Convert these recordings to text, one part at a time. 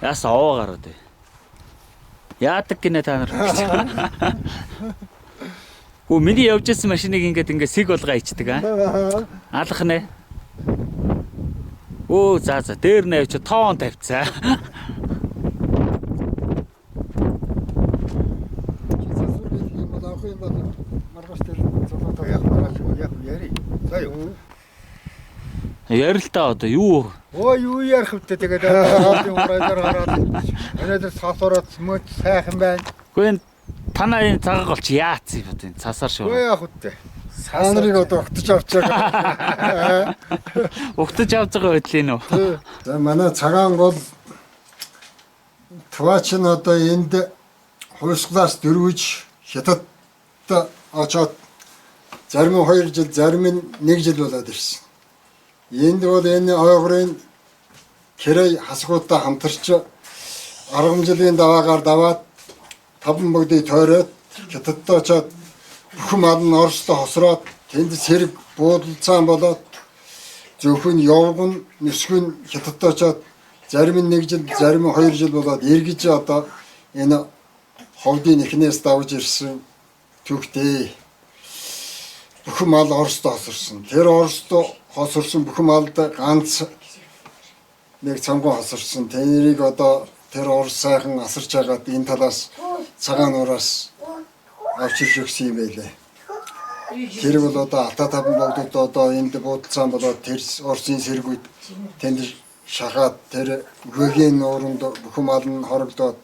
Яасан овоо гараад бай. Яадаг гинэ та нар. Хөө миний явж ирсэн машиныг ингээд сэг болгоо ичдэг аа. Алах нэ. Оо за дээр нь явж тоон тавьцаа. Ярилтаа одоо юу? Юу ярих вэ тэгээд урайлаар гараад өнөөдөр цаасаараа мөч сайхан байна. Гэхдээ танаа энэ цагааг олч яац юм бэ? Цасаар шүү. Үгүй яах вэ? Санарыг одоо өгтөж авчаа. Өгтөж авч байгаа байдлын үү? За манай цагаан бол Твач нь одоо энд хувьсгалаас дөрвөж хятад очоод зарим нь 2 жил, зарим нь 1 жил болоод ирсэн. Энд бол энэ ойгрын Кэрэй хасгуудаа хамтарч 10 жилийн даваагаар даваад таван бүгдийг тойроод хятадд очоод бүхэн мал нь Оросдо хосроод тэнд сэрэг буудалцаан болоод зөвхөн явган нисгэн хятадд очоод зарим нь 1 жил, зарим нь 2 жил болоод эргэж одоо энэ ховдын эхнээс давж ирсэн түүхтэй. Бүхэн мал Оросдо хосорсон. Тэр Оросдо хосорсон бүхэн малд ганц нэг цамгүй хосорсон. Тэрийг одоо тэр Орос сайхан асарч хагаад энэ талаас цагаан нураас авчирч өгсөн юм байлээ. Тэр бол одоо Алтай таван богдод одоо энд буудалцаан болоод тэр Оросын сэргүүд тэнд шахаад тэр гүгийн нууранд бүхэн мал нь хорогдоод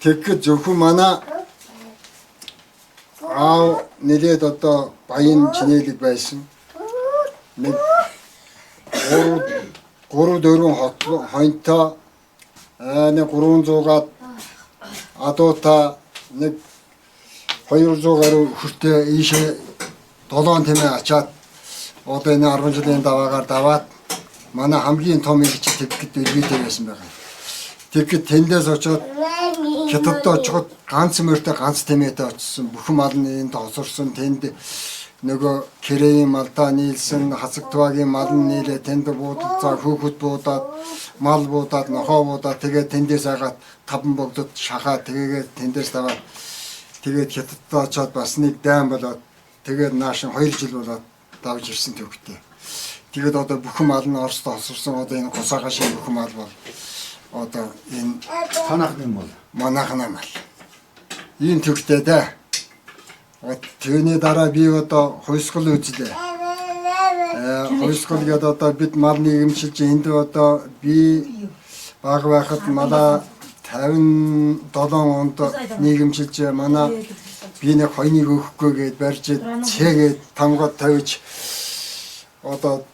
тэгэхэд зөвхөн манай аав нэлээд одоо баян чинэлэг байсан. Нэг 3-4 хонтой нэг 300-аад адуута нэг 200 гаруй хүртээ ийшээ 7 тэмээ ачаад одоо энэ 10 жилийн даваагаар даваад манай хамгийн том ирч тэгэхэд үлгийтэй байсан байгаа. Тэгэхэд тэндээс очоод хятадд очиход ганц мөртөө ганц тэмээтэй очсон. Бүхэн мал нь энд хосорсон. Тэнд нөгөө Кэрэйн малдаа нийлсэн, Хацагтвагийн мал нь нийлээ тэнд буудалцаа хөөхөд буудаад, мал буудаад, нохоо буудаад тэгээд тэндээс агаад таван богдод шахаад тэгээд тэндээс даваад тэгээд хятадд очоод бас нэг дайм болоод тэгээд наашин 2 жил болоод давж ирсэн төвхтэй. Тэгээд одоо бүхэн мал нь Оросдо хосорсон. Одоо энэ Гусаагашийн бүхэн мал бол одоо энэ танахны мал, манайхны мал. Ийм төвхтэй дээ. Тэрний дараа би одоо хувьсгал үзлээ. Хувьсгал гэдэг одоо бид мал нийгэмшилж энд одоо би баг байхад малаа 57 онд нийгэмшилж манай би нэг хойныг өгөхгүй гээд барьж цээгээд тамгад тавьж одоо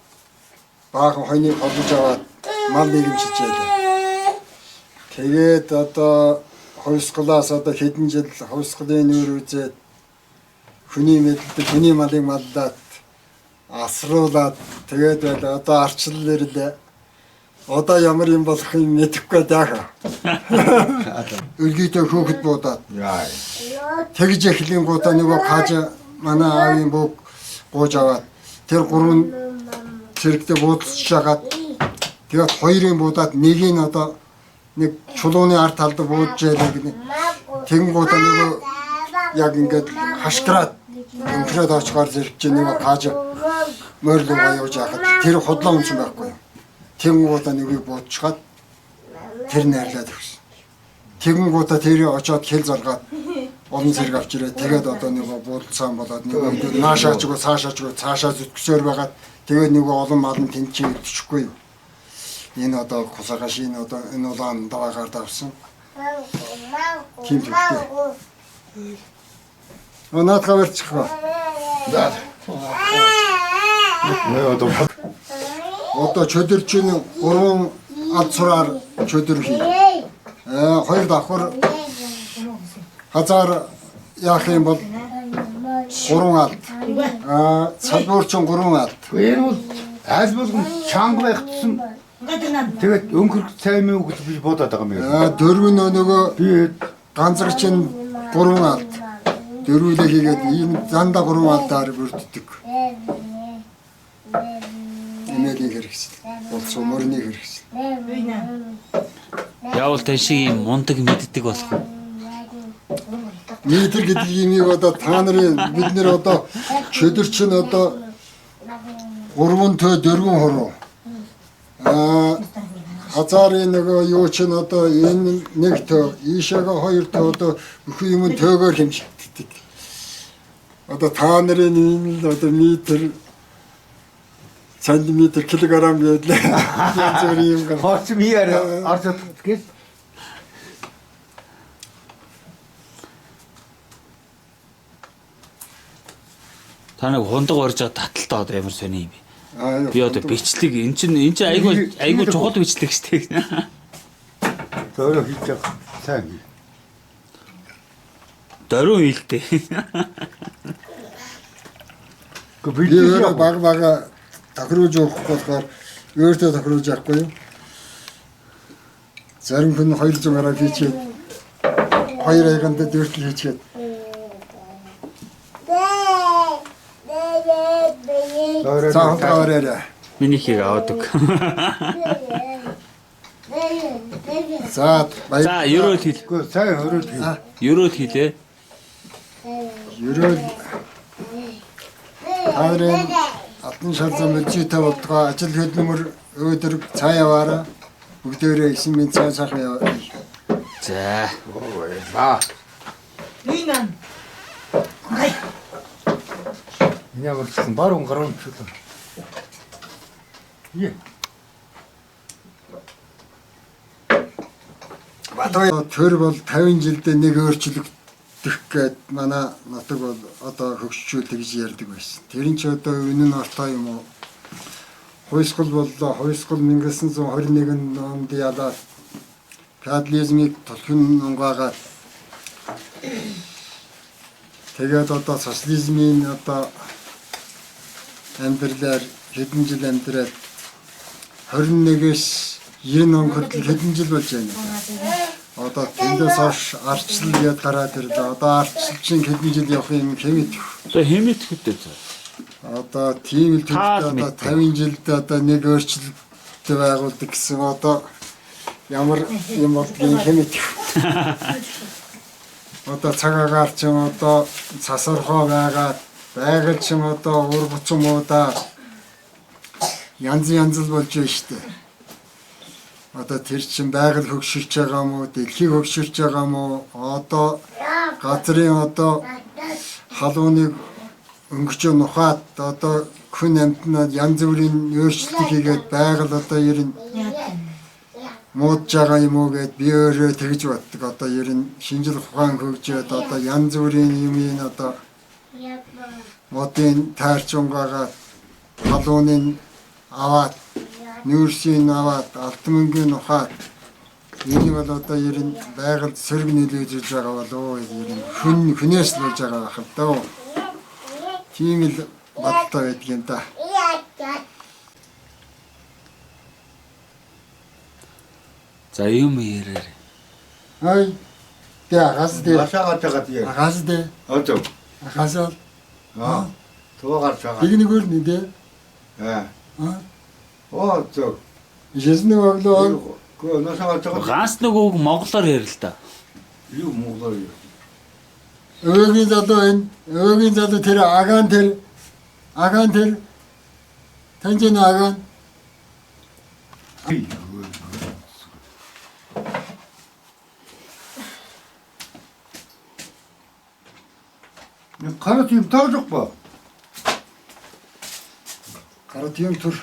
баг хойныг холж аваад мал нийгэмшилж байлаа. Тэгээд одоо хувьсгалаас одоо хэдэн жил хувьсгалын нүүр үзээд хүний мэддэг хүний малыг маллаад асруулаад тэгээд байл одоо арчлал ирлээ. Одоо ямар юм болох юм мэдэхгүй даа. Үлгийтэй хөөхд буудаад. Тэгж эхлийн гутаа нөгөө каж манай аавын бүг гууж аваад тэр 3 зэрэгтэй буудалж шагаад тэгээд 2-ын буудаад нэг нь одоо нэг чулууны ард талд буудж яалаа гэнэ. Тэгэн гутаа нөгөө яг ингээд хашгираад өнхрөөд очихоор зэрэгч нэг каж мөрлөг явж яхад тэр худлаа унсан байхгүй. Тэнгуудаа нэгийг буудчихад тэр найрлаад өгсөн. Тэнгуудаа тэр очоод хэл заргаад олон зэрэг авч ирээ. Тэгээд одоо нөгөө буудалцаан болоод нөгөө наашаачгүй цаашаачгүй цаашаа зүтгэсээр байгаад тэгээд нөгөө олон мал нь тэнд чинь өдчихгүй юу. Энэ одоо Гусаагашийн одоо энэ улаан даваагаар давсан. Тийм хэрэгтэй. Оноод хаварчихгаа. За. Одоо чөдөрчийн 3 ад сураар чөдөр хий. 2 давхар хазаар яах юм бол 3 алт. Салбуурчин 3 алт. Энэ бол аль болгон чанга байх тусам тэгээд өнгөрөх цай мэн үг гэж бодоод байгаа юм яа. Дөрөв нөгөө би ганцарчин 3 алт. Дөрвөлээ хийгээд ийм занда 3 алдаар бүрддэг. Эмээлийн хэрэгсэл. Болцоо мөрний хэрэгсэл. Яавал тань шиг юм мундаг мэддэг болох уу? Метр гэдэг юмыг одоо та нарын бид нэр одоо чөдөр чинь одоо 3 тө 4 хороо. Хазарын нөгөө юу чинь одоо энэ 1 тө, ийшээгээ 2 тө одоо бүх юм төөгөөр хэмжигддэг. Одоо та нарын энэ л одоо метр сантиметр килограмм гэдэг янз бүрийн юм гал. Хоч миар орж идэх. Та нэг хундаг орж байгаа таталтаа одоо ямар сони юм бэ? Аа, Би одоо бичлэг эн чинь айгүй чухал бичлэг шүү дээ. Зөөрөө хийж байгаа. Сайн. Дөрөв хилтэй. Гэхдээ би бид бага тохируулж өгөх болохоор өөртөө тохируулж авахгүй юу? Зарим хүн 200 гараа хийчихэд 2 айганд дөртөл хийчихэд цаахаараа Минийхийг аваад өг. за За, ерөөл хил. Гэхдээ сайн өрөөл хий. Ерөөл хилээ. ерөөл хаарын алтан шалзан мэлжитэй болтгоо ажил хөдөлмөр өдөр цаа яваараа бүгдээрээ 9 минут цаа сайхан яваа. За. Ба. Нинан. Меня вот баруун гаруун чулуу. Е. Батай төр бол 50 жилдээ нэг өөрчлөгдөх гээд манай нутаг бол одоо хөгжчүүл гэж ярьдаг байсан. Тэр нь ч одоо үнэн ортой юм уу? Хойсгол боллоо. Хойсгол 1921 онд ялаад феодализмыг толхон унгаагаад тэгээд одоо социализмын одоо амьдралаар хэдэн жил амьдраад 21-ээс 90 он хүртэл хэдэн жил болж байна. Одоо тэндээс хойш арчлал гээд гараад ирлээ. Одоо арчлал чинь хэдэн жил явах юм хэмээх. За хэмээх хөтөө. Одоо тийм л төлөвтэй одоо 50 жилд одоо нэг өөрчлөлт байгуулдаг гэсэн одоо ямар юм болдгийг хэмээх. Одоо цагаагаар ч юм одоо цасархоо байгаад байгаль ч юм одоо ургац юм уу да янз л болж байна шүү дээ. Одоо тэр чин байгаль хөгширч байгаа юм уу, дэлхийг хөгширч байгаа юм уу? Одоо газрын одоо халууныг өнгөчөө нухаад одоо хүн амьтнууд янз бүрийн өөрчлөлт хийгээд байгаль одоо ер нь муудж байгаа юм уу гэд би өөрөө тэгж боддог. Одоо ер нь шинжил ухаан хөгжөөд одоо янз бүрийн юмын одоо модын таарч унгаагаад халууныг аваад нүүрсийн аваад алтан мөнгөний ухаад энэ бол одоо ер нь байгаль сөрөг нийлүүлж байгаа болоо ер нь хүнээс л болж байгаа байх л даа. Тийм л бодтой байдаг юм да. За юм ярээр. Ай газ дэ Машаагаад байгаа тийм. газ дэ Одоо. газал Туугаар байгаа. тэгнэгөр нэ дэ Оо зөв. жесний боглоо Гөө нашаагаад байгаа. Ганц нөгөөг монголоор ярил л да. Юу монголоор юу? өөгийн залуу тэр агаан тэр танжин агаан Карат юм таажих ба. гарат юм тур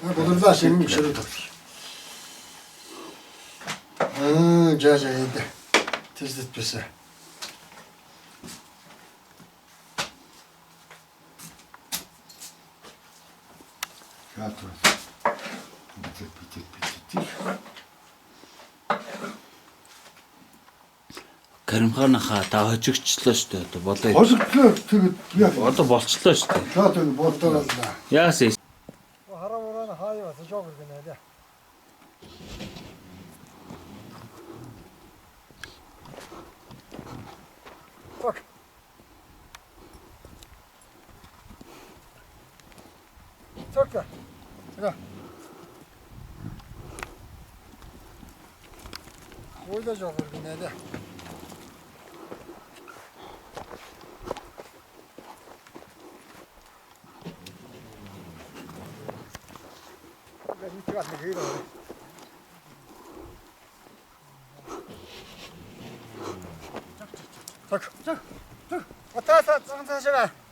бодлоо шинэ ширээ таг. Жаа яа. Тэсдэт бисэ. Яатуу. Каримханаха та хожигчлоо шүү дээ. Одоо болоо. Хожигдлоо тэгээд яа. Одоо болчлоо шүү дээ. Яатуу Бодоо. Яасан. Хараа хаяа жоо гэнэ. 섞어. 자. 올려줘 버리네. 돼. 밑에 갔네. 여기로. 자. 왔다 갔다 장사하셔라.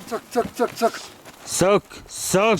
쩍쩍쩍쩍. 쏙. 쏙.